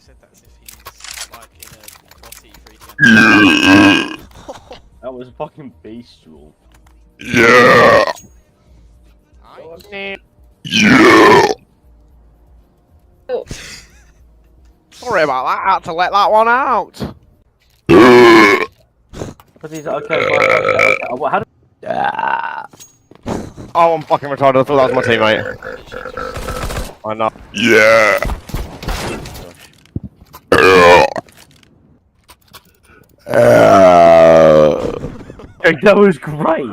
said that as if he's like in a grotty freaking. That was fucking bestial. Yeah. Nice. Yeah. Sorry about that. I had to let that one out. But he's okay, okay. What? How did? Oh, I'm fucking retarded. I thought that was my teammate. Why not? Yeah. That was great.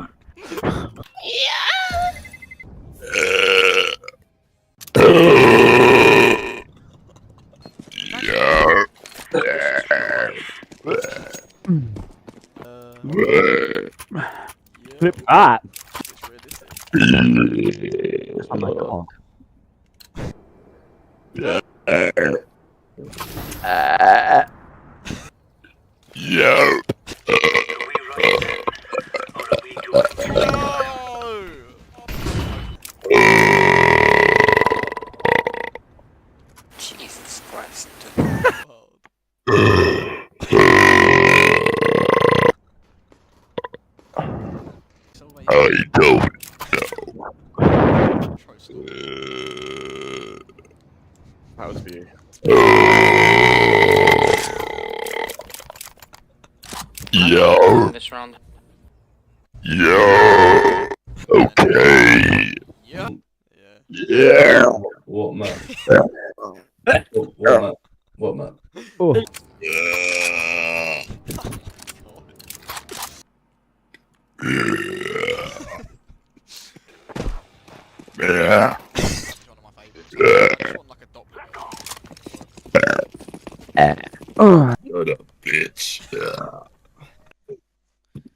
Flip that. Oh my god. Yeah. Jesus Christ. I don't That was for you. Yeah. This round. Yeah. Okay. Yeah. Yeah. What man? What man? What man? Oh. Yeah. Yeah. Shut up, bitch.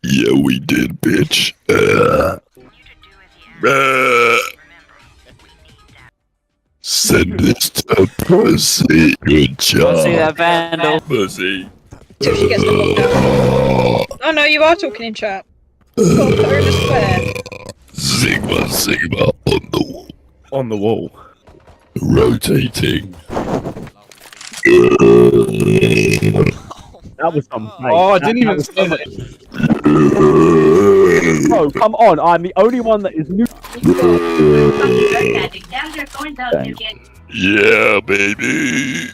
Yeah, we did, bitch. Send this to pussy. Good job. See that vandal. Pussy. Till she gets knocked out. Oh no, you are talking in chat. Go on, put her in a square. Sigma, Sigma on the wall. On the wall. Rotating. That was some. Oh, I didn't even say that. Bro, come on! I'm the only one that is new. Yeah, baby.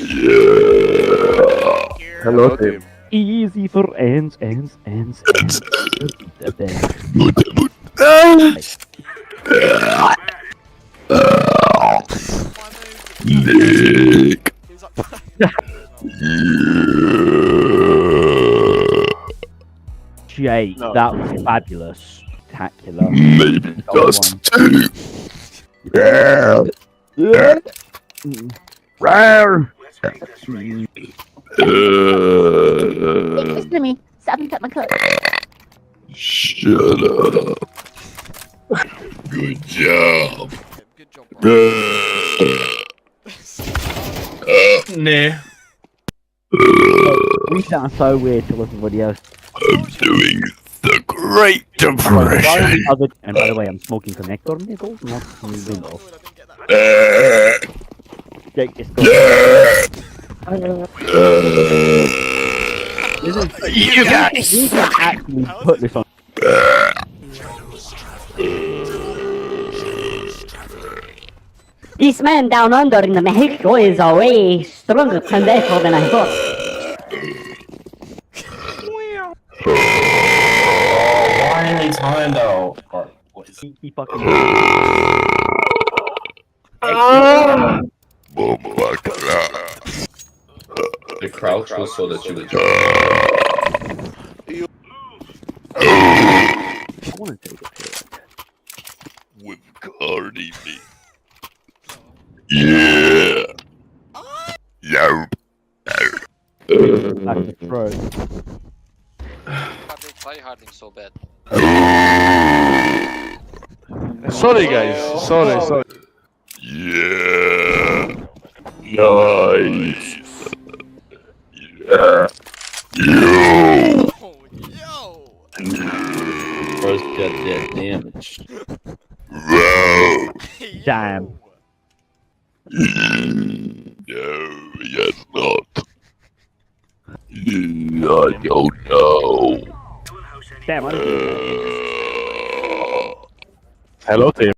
Yeah. Hello, team. Easy for ends. Nick. Jake, that was fabulous. Spectacular. Maybe dust too. Yeah. Listen to me. Stop and cut my coat. Shut up. Good job. Good job, Nah. We sound so weird to listen to anybody else. I'm doing the Great Depression. And by the way, I'm smoking connector nickels, not windows. Jake, it's good. You guys. You can actually put this on. This man down under in the Mexico is a way stronger pendejo than I thought. Why are they timed out? He fucking. The crouch was so that you would I want to take a pic. With Cardi B. Yeah. Yarp. Back to throat. Why they try harding so bad? Sorry, guys. Sorry. Yeah. Nice. Yeah. Yo. Oh, yo! Where's got that damage. No. Damn. No, you're not. I don't know. Damn, I didn't do that. Hello, team.